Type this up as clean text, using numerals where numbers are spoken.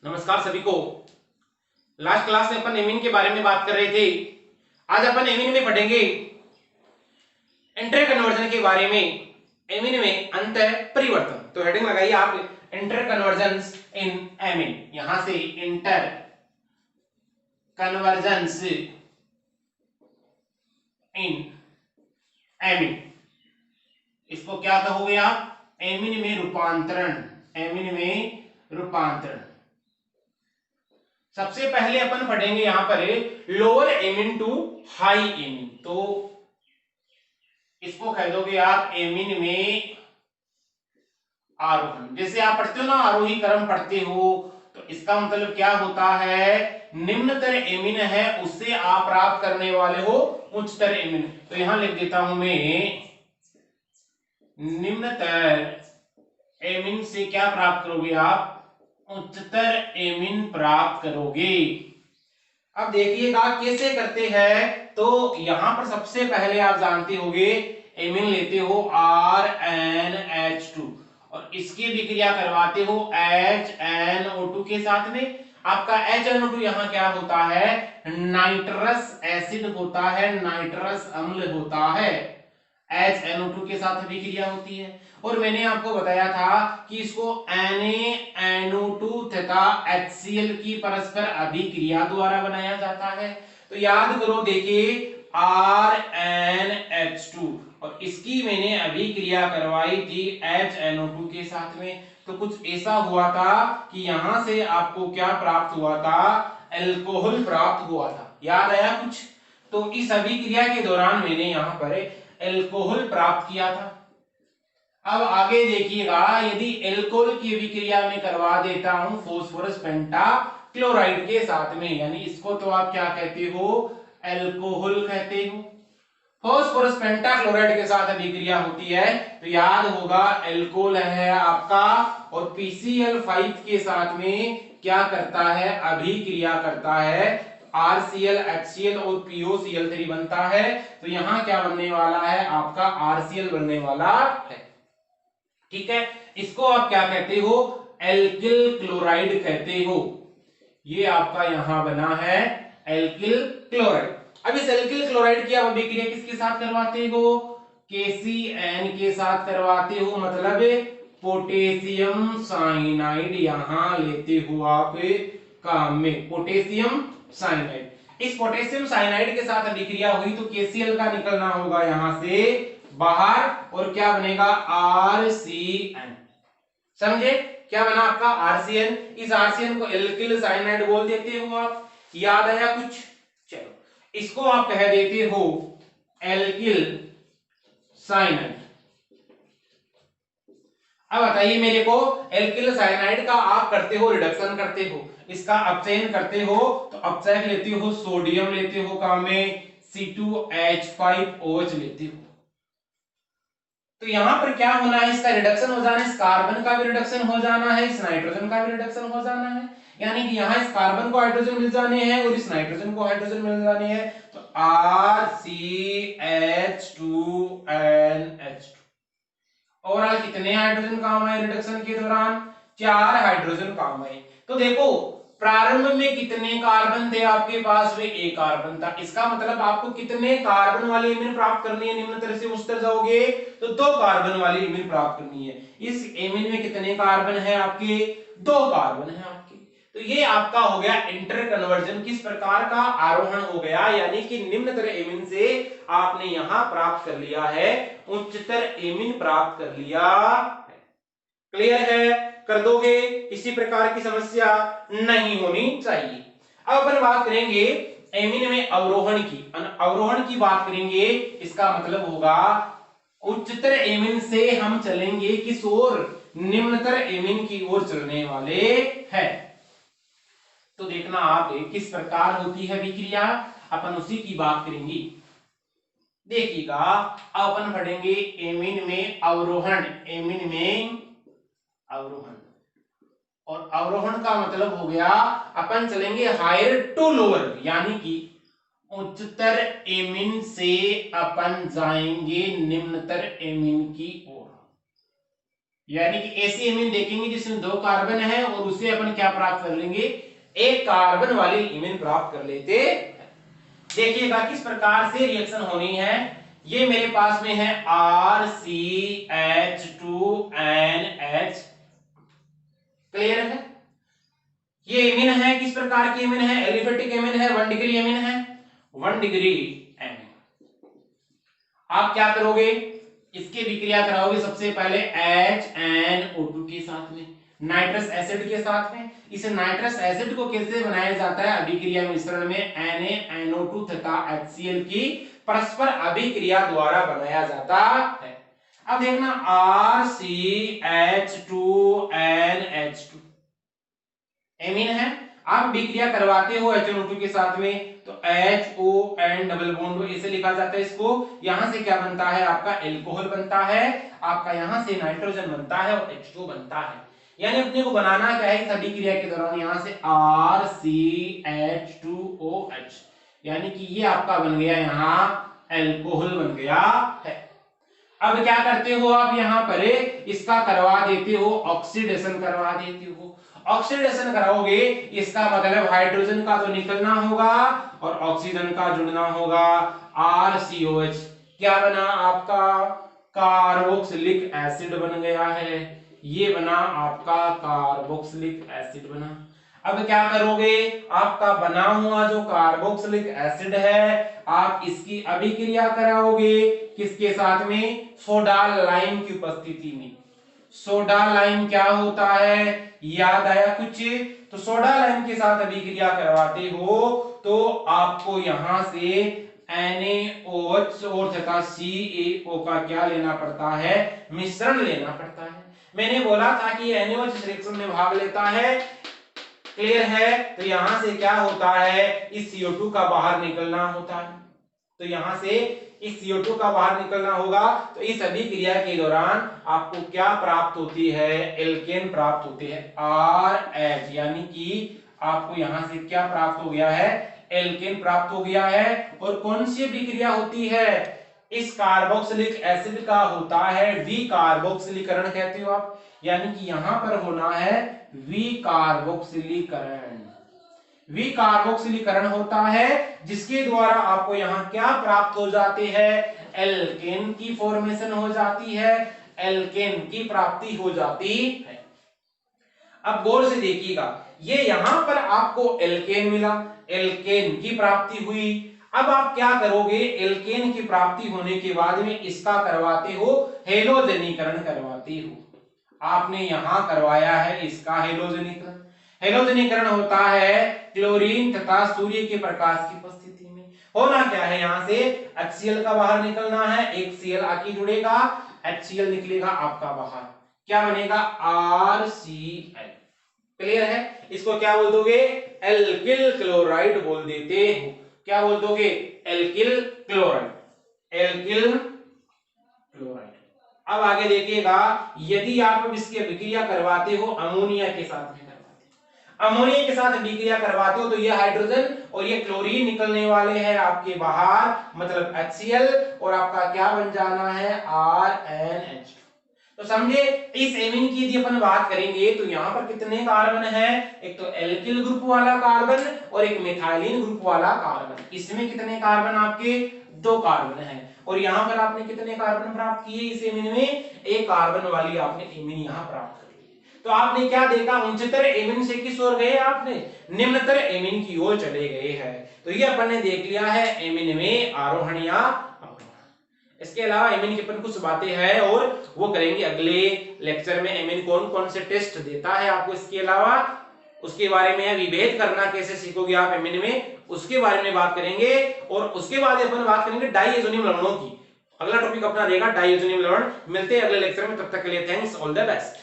नमस्कार सभी को। लास्ट क्लास में अपन एमीन के बारे में बात कर रहे थे। आज अपन एमीन में पढ़ेंगे इंटर कन्वर्जन के बारे में। एमीन में अंत परिवर्तन। तो हेडिंग लगाइए आप, इंटर कन्वर्जन्स इन एमीन। यहां से इंटर कन्वर्जन्स इन एमीन, इसको क्या कहोगे आप? एमीन में रूपांतरण। एमीन में रूपांतरण। सबसे पहले अपन पढ़ेंगे यहां पर lower amine to high amine. तो इसको कह दोगे आप एमीन में आरोहण। जैसे आप पढ़ते हो ना, आरोही क्रम पढ़ते हो, तो इसका मतलब क्या होता है? निम्नतर एमीन है उससे आप प्राप्त करने वाले हो उच्चतर एमीन। तो यहां लिख देता हूं मैं, निम्नतर एमीन से क्या प्राप्त करोगे आप? उच्चतर एमीन प्राप्त करोगे। अब देखिएगा कैसे करते हैं। तो यहां पर सबसे पहले आप जानते होंगे एमीन लेते हो RnH2 और इसकी विक्रिया करवाते हो HNO2 के साथ में। आपका HNO2 यहां क्या होता है? नाइट्रस एसिड होता है, नाइट्रस अम्ल होता है। HNO2 के साथ अभिक्रिया होती है। और मैंने आपको बताया था कि इसको NaNO2 तथा HCl की परस्पर अभिक्रिया द्वारा बनाया जाता है। तो याद करो, देखिए RnH2 और इसकी मैंने अभिक्रिया करवाई थी HNO2 के साथ में। तो कुछ ऐसा हुआ था कि यहां से आपको क्या प्राप्त हुआ था? अल्कोहल प्राप्त हुआ था। याद आया कुछ? तो इस अभिक्रिया के दौरान मैंने यहां पर अल्कोहल प्राप्त किया था। अब आगे देखिएगा, यदि अल्कोहल की अभिक्रिया में करवा देता हूं फास्फोरस पेंटाक्लोराइड के साथ में, यानी इसको तो आप क्या कहते हो? अल्कोहल कहते हो। फास्फोरस पेंटाक्लोराइड के साथ अभिक्रिया होती है तो याद होगा अल्कोहल है आपका, और PCl5 के साथ में क्या करता है? अभिक्रिया करता है। RCl HCl और POCl3 बनता है। तो यहां क्या बनने वाला है? आपका RCl बनने वाला है। ठीक है, इसको आप क्या कहते हो? एल्किल क्लोराइड कहते हो। ये आपका यहां बना है एल्किल क्लोराइड। अब इस एल्किल क्लोराइड की आप अभिक्रिया किसके साथ करवाते हो? KCN के साथ करवाते हो, मतलब पोटेशियम साइनाइड यहां लेते हो आप काम में, पोटेशियम साइनाइड। इस पोटेशियम साइनाइड के साथ अभिक्रिया हुई तो KCl का निकलना होगा यहां से बाहर, और क्या बनेगा? RCN। समझे? क्या बना आपका? RCN। इस RCN को एल्किल साइनाइड बोल देते हो आप। याद आया कुछ? चलो, इसको आप कह देते हो एल्किल साइनाइड। अब बताइए मेरे को, एल्किल साइनाइड का आप करते हो रिडक्शन करते हो, इसका अपचयन करते हो, तो अपचयक लेते हो, सोडियम लेते हो काम में, C2H5OH लेते हो। तो यहां पर क्या होना है? इसका रिडक्शन हो जाना है, इस कार्बन का भी रिडक्शन हो जाना है, इस नाइट्रोजन का भी रिडक्शन हो जाना है। यानी कि यहां इस कार्बन को हाइड्रोजन मिल जाने हैं और इस नाइट्रोजन को हाइड्रोजन मिल जाने हैं। तो RCH2NH2। ओवरऑल कितने हाइड्रोजन काम आए रिडक्शन के दौरान? 4 हाइड्रोजन काम आए। तो देखो, प्रारंभ में कितने कार्बन थे आपके पास में? एक कार्बन था। इसका मतलब आपको कितने कार्बन वाली एमीन प्राप्त करनी है? निम्न तरह से उस तरह जाओगे तो 2 कार्बन वाली एमीन प्राप्त करनी है। इस एमीन में कितने कार्बन है आपके? 2 कार्बन है आपके। तो ये आपका हो गया इंटर कन्वर्जन। किस प्रकार का? आरोहण हो गया, यानी कि निम्नतर एमीन से आपने यहां प्राप्त कर लिया है उच्चतर एमीन प्राप्त कर लिया है। क्लियर है? कर दोगे? इसी प्रकार की समस्या नहीं होनी चाहिए। अब अपन बात करेंगे एमीन में अवरोहण की। अवरोहण की बात करेंगे, इसका मतलब होगा उच्चतर एमीन से हम चलेंगे किस ओर? निम्नतर एमीन की ओर चलने वाले हैं। तो देखना आप किस प्रकार होती है विक्रिया, अपन उसी की बात करेंगे। देखिएगा, अपन पढ़ेंगे एमीन में अवरोहण। एमीन में अवरोहण, और अवरोहण का मतलब हो गया अपन चलेंगे हायर टू लोअर, यानी कि उच्चतर एमीन से अपन जाएंगे निम्नतर एमीन की ओर। यानी कि ऐसी एमीन देखेंगे जिसमें 2 कार्बन है और उसे अपन क्या प्राप्त कर लेंगे, एक कार्बन वाली एमीन प्राप्त कर लेते हैं। देखिएगा किस प्रकार से रिएक्शन होनी है। ये मेरे पास में है RCH2NH, क्लियर है। ये एमीन है, किस प्रकार की एमीन है, एलिफेटिक एमीन है, 1 डिग्री एमीन है, 1 डिग्री एमीन। आप क्या करोगे, इसकी विक्रिया कराओगे सबसे पहले HNO2 के साथ में, नाइट्रस एसिड के साथ में। इस नाइट्रस एसिड को कैसे बनाया जाता है, अभिक्रिया मिश्रण में NaNO2 तथा HCl की परस्पर अभिक्रिया द्वारा बनाया जाता है। अब देखना RCH2NH2 एमीन है, आप विक्रिया करवाते हो HNO2 के साथ में, तो HON डबल बॉन्ड ऐसे लिखा जाता है इसको। यहां से क्या बनता है, आपका एल्कोहल बनता है, आपका यहां से नाइट्रोजन बनता है और H2 बनता है। यानी अपने को बनाना क्या है, सभी क्रिया के दौरान यहां से RCH2OH, यानी कि ये आपका बन गया यहां एल्कोहल बन गया है। अब क्या करते हो आप, यहां पर इसका करवा देते हो, ऑक्सीडेशन करवा देते हो। ऑक्सीडेशन कराओगे इसका मतलब हाइड्रोजन का तो निकलना होगा और ऑक्सीजन का जुड़ना होगा। RCOH क्या बना आपका, कार्बोक्सिलिक एसिड बन गया है, ये बना आपका कार्बोक्सिलिक एसिड बना। अब क्या करोगे, आपका बना हुआ जो कार्बोक्सिलिक एसिड है आप इसकी अभिक्रिया कराओगे किसके साथ में, सोडा लाइम की उपस्थिति में। सोडा लाइम क्या होता है, याद आया कुछ, तो सोडा लाइम के साथ अभिक्रिया करवाते हो तो आपको यहां से NaOH और तथा CaO का क्या लेना पड़ता है, मिश्रण लेना पड़ता है। मैंने बोला था कि NaOH इस रिएक्शन में भाग लेता है, क्लियर है। तो यहां से क्या होता है, इस CO2 का बाहर निकलना होता है, तो यहां से इस CO2 का बाहर निकलना होगा। तो इस अभिक्रिया के दौरान आपको क्या प्राप्त होती है, एल्केन प्राप्त होती है RH, यानी कि आपको यहां से क्या प्राप्त हो गया है, एल्केन प्राप्त हो गया है। और कौन सी अभिक्रिया होती है, इस कार्बोक्सिलिक एसिड का होता है विकार्बोक्सिलीकरण कहते हो आप, यानी कि यहां पर होना है विकार्बोक्सिलीकरण। विकार्बोक्सिलीकरण होता है जिसके द्वारा आपको यहां क्या प्राप्त हो जाते हैं, एल्केन की फॉर्मेशन हो जाती है, एल्केन की प्राप्ति हो जाती है। अब गौर से देखिएगा, ये यहां पर आपको एल्केन मिला, एल्केन की प्राप्ति हुई। अब आप क्या करोगे, एल्केन की प्राप्ति होने के बाद में इसका करवाते हो हेलोजनीकरण करवाते हो। आपने यहां करवाया है इसका हेलोजनीकरण। हेलोजनीकरण होता है क्लोरीन तथा सूर्य के प्रकाश की उपस्थिति में। होना क्या है, यहां से HCl का बाहर निकलना है, एक Cl आके जुड़ेगा, HCl निकलेगा आपका बाहर, क्या बनेगा RCl, क्लियर है। इसको क्या बोल दोगे, एल्किल क्लोराइड बोल देते हो। क्या बोल दोगे, एल्किल क्लोराइड, एल्किल क्लोराइड। अब आगे देखिएगा, यदि आप इसकी अभिक्रिया करवाते हो अमोनिया के साथ में, अमोनिया के साथ अभिक्रिया करवाते हो तो ये हाइड्रोजन और ये क्लोरीन निकलने वाले हैं आपके बाहर, मतलब HCl, और आपका क्या बन जाना है RNH। तो समझे, इस एमीन की यदि अपन बात करेंगे तो यहां पर कितने कार्बन है, एक तो एल्किल ग्रुप वाला कार्बन और एक मिथाइलिन ग्रुप वाला कार्बन। इसमें कितने कार्बन आपके, 2 कार्बन है। और यहां पर आपने कितने कार्बन प्राप्त किए इस एमीन में, एक कार्बन वाली आपने एमीन यहां प्राप्त कर ली। तो आपने क्या देखा, उच्चतर एमीन से किस ओर गए, आपने निम्नतर एमीन की ओर चले गए हैं। तो ये अपन ने देख लिया है एमीन में आरोहण या अवरोहण। इसके अलावा एमीन की अपन कुछ बातें हैं और वो करेंगे अगले लेक्चर में। एमीन कौन कौन से टेस्ट देता है आपको, इसके अलावा उसके बारे में विभेद करना कैसे सीखोगे आप एमीन में, उसके बारे में बात करेंगे। और उसके बाद अपन बात करेंगे डाइएजोनियम लवणों की। अगला टॉपिक अपना रहेगा डाइएजोनियम लवण। मिलते हैं अगले लेक्चर में, तब तक के लिए थैंक्स, ऑल द बेस्ट।